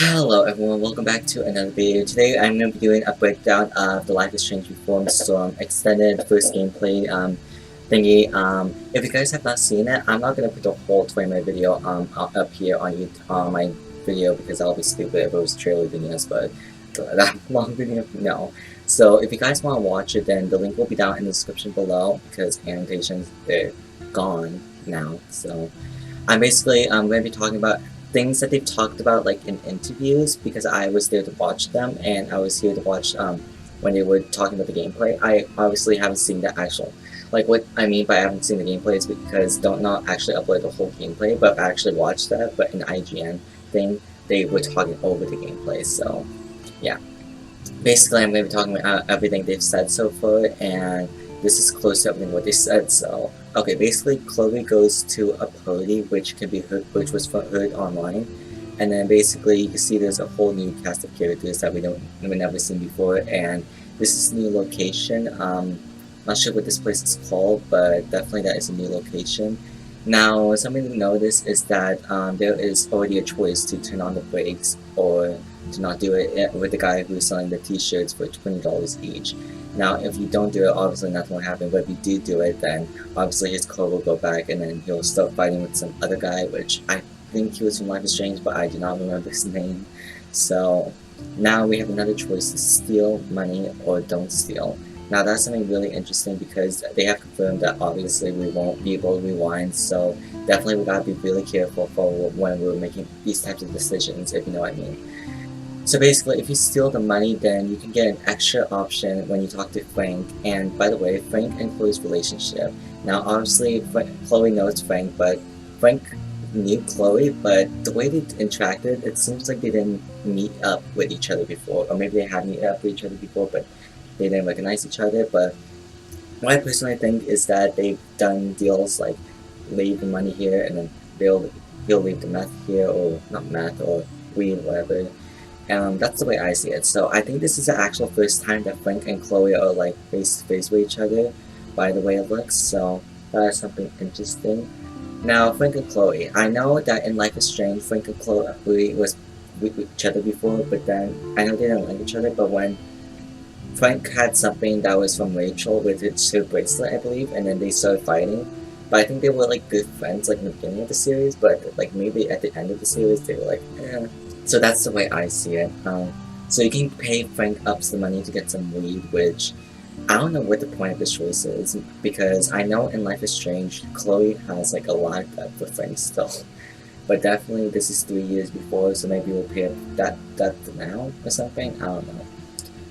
Hello everyone, welcome back to another video. Today I'm going to be doing a breakdown of the Life is Strange Reformed Storm extended first gameplay thingy. If you guys have not seen it, I'm not going to put the whole 20-minute video up here on my video because that'll be stupid if it was trailer videos, but that long video, no. So if you guys want to watch it, then the link will be down in the description below because annotations, they're gone now. So I'm going to be talking about things that they've talked about like in interviews because I was there to watch them and I was here to watch when they were talking about the gameplay. I obviously haven't seen the actual, like what I mean by I haven't seen the gameplay is because don't not actually upload the whole gameplay, but I actually watched that. But in the IGN thing, they were talking over the gameplay. So yeah, basically I'm going to be talking about everything they've said so far, and this is close to everything what they said. So okay, basically Chloe goes to a party which can be heard, which was heard online, and then basically you can see there's a whole new cast of characters that we've never seen before, and this is a new location. Not sure what this place is called, but definitely that is a new location. Now, something to notice is that there is already a choice to turn on the brakes or to not do it with the guy who's selling the t-shirts for $20 each. Now, if you don't do it, obviously nothing will happen, but if you do it, then obviously his car will go back and then he'll start fighting with some other guy, which I think he was from Life is Strange, but I do not remember his name. So, now we have another choice to steal money or don't steal. Now that's something really interesting because they have confirmed that obviously we won't be able to rewind, so definitely we gotta be really careful for when we're making these types of decisions, if you know what I mean. So basically, if you steal the money, then you can get an extra option when you talk to Frank. And by the way, Frank and Chloe's relationship. Now obviously Chloe knows Frank, but Frank knew Chloe, but the way they interacted, it seems like they didn't meet up with each other before, or maybe they had met up with each other before, but they didn't recognize each other. But what I personally think is that they've done deals like leave the money here and then he'll leave the meth here, or not meth, or weed, whatever. That's the way I see it. So I think this is the actual first time that Frank and Chloe are like face to face with each other, by the way it looks. So that is something interesting. Now Frank and Chloe, I know that in Life is Strange, Frank and Chloe was with each other before, but then I know they didn't like each other. But when Frank had something that was from Rachel with her bracelet, I believe, and then they started fighting. But I think they were like good friends like in the beginning of the series, but like maybe at the end of the series they were like, eh. So that's the way I see it. So you can pay Frank up some money to get some weed, which I don't know what the point of this choice is, because I know in Life is Strange, Chloe has like a lot of debt for Frank still. But definitely this is 3 years before, so maybe we'll pay that now or something, I don't know.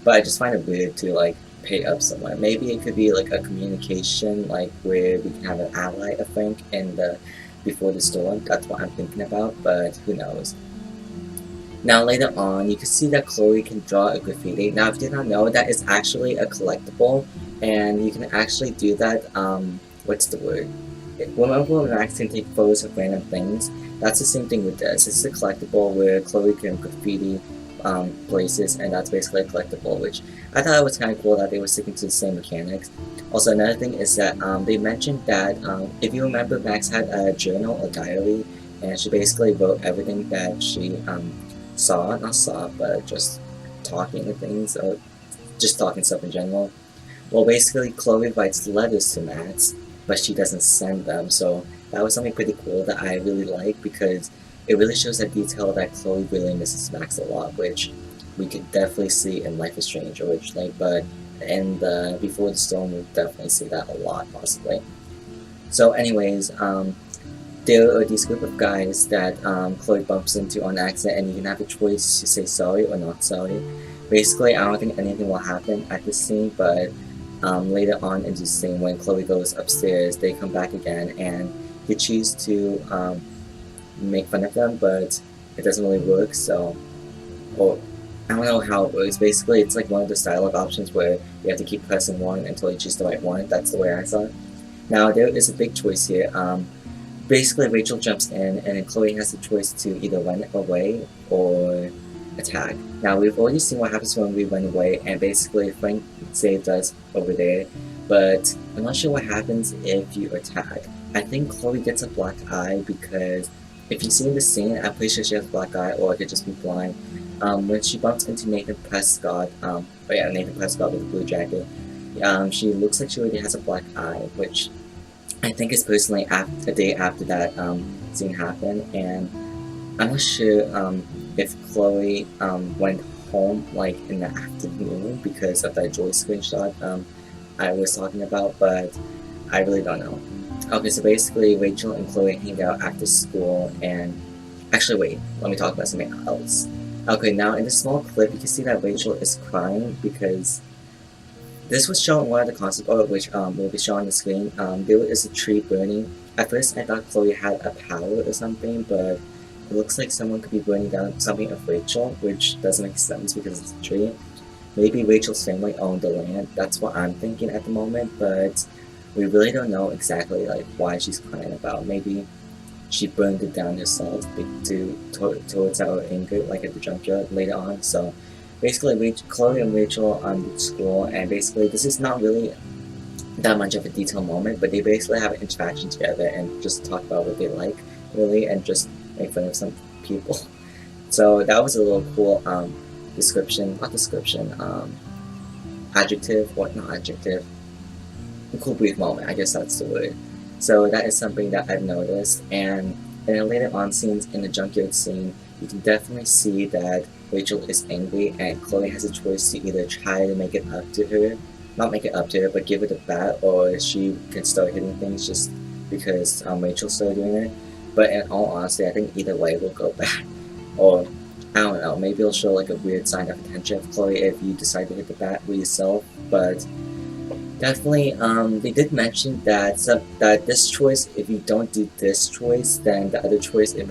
But I just find it weird to like pay up someone. Maybe it could be like a communication, like where we can have an ally, I think, in the before the storm. That's what I'm thinking about, but who knows. Now later on, you can see that Chloe can draw a graffiti. Now if you did not know, that is actually a collectible, and you can actually do that, what's the word? Remember when Max can take photos of random things? That's the same thing with this. It's a collectible where Chloe can graffiti places, and that's basically a collectible, which I thought it was kind of cool that they were sticking to the same mechanics. Also, another thing is that they mentioned that if you remember, Max had a journal, a diary, and she basically wrote everything that she not saw, but just talking to things, or just talking stuff in general. Well, basically, Chloe writes letters to Max, but she doesn't send them, so that was something pretty cool that I really like because it really shows that detail that Chloe really misses Max a lot, which we could definitely see in Life is Strange originally, but in the Before the Storm, we'll definitely see that a lot, possibly. So anyways, there are these group of guys that Chloe bumps into on accident, and you can have a choice to say sorry or not sorry. Basically, I don't think anything will happen at this scene, but later on in the scene, when Chloe goes upstairs, they come back again, and you choose to make fun of them, but it doesn't really work, so, or I don't know how it works. Basically, it's like one of those dialogue options where you have to keep pressing one until you choose the right one. That's the way I saw it. Now, there is a big choice here. Basically, Rachel jumps in, and then Chloe has the choice to either run away or attack. Now, we've already seen what happens when we run away, and basically Frank saved us over there, but I'm not sure what happens if you attack. I think Chloe gets a black eye because if you see in the scene, I'm pretty sure she has a black eye, or it could just be blind. When she bumps into Nathan Prescott, Nathan Prescott with a blue jacket, she looks like she already has a black eye, which I think is personally a day after that scene happened, and I'm not sure if Chloe went home like in the afternoon because of that Joy screenshot I was talking about, but I really don't know. Okay, so basically Rachel and Chloe hang out after school, and actually wait, let me talk about something else. Okay, now in this small clip you can see that Rachel is crying because this was shown in one of the concept art, which will be shown on the screen. There is a tree burning. At first I thought Chloe had a power or something, but it looks like someone could be burning down something of Rachel, which doesn't make sense because it's a tree. Maybe Rachel's family owned the land, that's what I'm thinking at the moment, but we really don't know exactly like why she's crying about. Maybe she burned it down herself towards our anger, like at the junkyard later on. So basically, Chloe and Rachel on school, and basically this is not really that much of a detailed moment, but they basically have an interaction together and just talk about what they like, really, and just make fun of some people. So that was a little cool adjective, what not adjective, a cool brief moment, I guess that's the word. So that is something that I've noticed, and in the later on scenes in the junkyard scene, you can definitely see that Rachel is angry and Chloe has a choice to either try to make it up to her, not make it up to her, but give it a bat, or she can start hitting things just because Rachel started doing it. But in all honesty, I think either way will go bad. Or, I don't know, maybe it'll show like a weird sign of attention of Chloe if you decide to hit the bat with yourself, but definitely, they did mention that that this choice, if you don't do this choice, then the other choice, it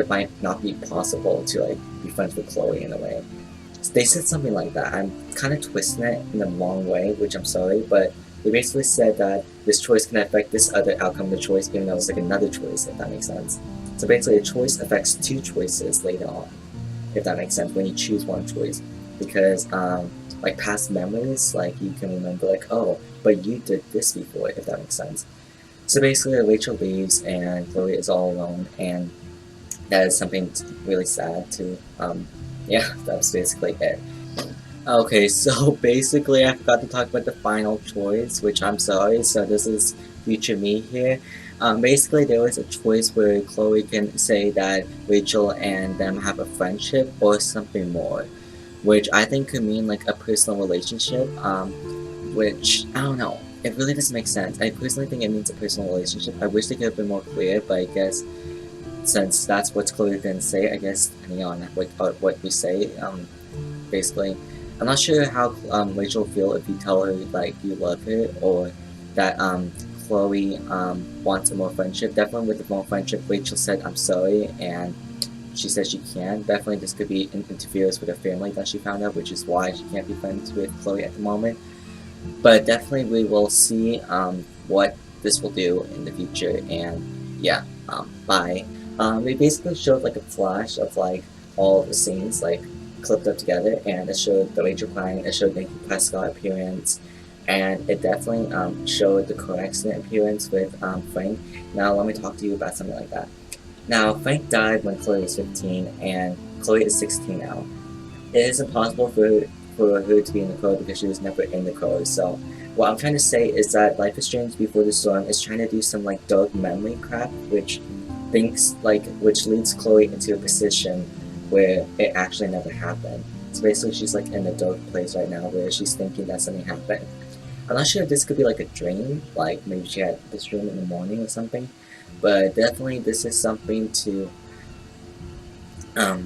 might not be possible to like be friends with Chloe in a way. So they said something like that. I'm kind of twisting it in the wrong way, which I'm sorry, but they basically said that this choice can affect this other outcome of the choice, even though it's like another choice, if that makes sense. So basically, a choice affects two choices later on, if that makes sense, when you choose one choice, because like past memories, like you can remember like, oh, but you did this before, if that makes sense. So basically Rachel leaves and Chloe is all alone, and that is something really sad too. Yeah, that's basically it. Okay, so basically I forgot to talk about the final choice, which I'm sorry, so this is future me here. Basically there was a choice where Chloe can say that Rachel and them have a friendship or something more, which I think could mean like a personal relationship, which, I don't know, it really doesn't make sense. I personally think it means a personal relationship. I wish they could have been more clear, but I guess since that's what Chloe didn't say, I guess depending on what we say, basically. I'm not sure how Rachel feel if you tell her like you love her, or that Chloe wants a more friendship. Definitely with the more friendship, Rachel said I'm sorry, and she said she can. Definitely this could be interference with her family that she found out, which is why she can't be friends with Chloe at the moment. But definitely we will see what this will do in the future, and yeah, bye. They basically showed like a flash of like all the scenes like clipped up together, and it showed the Rachel crying, it showed Nathan Prescott appearance, and it definitely showed the car accident appearance with Frank. Now let me talk to you about something like that. Now, Frank died when Chloe was 15, and Chloe is 16 now. It is impossible for her to be in the car because she was never in the car, so what I'm trying to say is that Life is Strange Before the Storm is trying to do some like dark memory crap, which leads Chloe into a position where it actually never happened. So basically she's like in a dark place right now where she's thinking that something happened. I'm not sure if this could be like a dream, like maybe she had this dream in the morning or something, but definitely this is something to,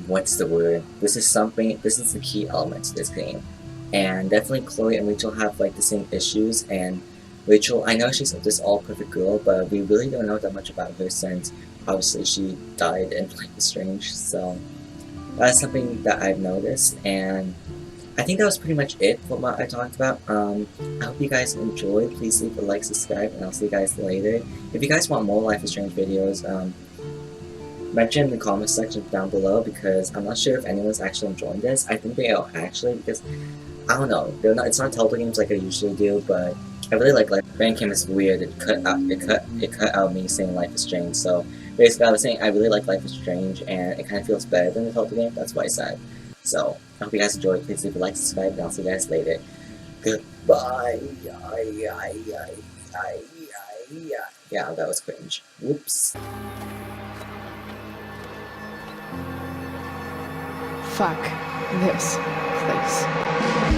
what's the word? This is the key element to this game. And definitely Chloe and Rachel have like the same issues, and Rachel, I know she's this all perfect girl, but we really don't know that much about her since obviously she died in Life is Strange, so that's something that I've noticed, and I think that was pretty much it for what I talked about. I hope you guys enjoyed. Please leave a like, subscribe, and I'll see you guys later. If you guys want more Life is Strange videos, mention in the comment section down below, because I'm not sure if anyone's actually enjoying this. I think they are actually, because I don't know, it's not Telltale games like I usually do, but I really like Bandcamp is weird. It cut out me saying Life is Strange, so basically, I was saying I really like Life is Strange, and it kind of feels better than the Telltale game. That's what I said. So, I hope you guys enjoyed. Please leave a like, subscribe, and I'll see you guys later. Goodbye. Yeah, that was cringe. Whoops. Fuck this place.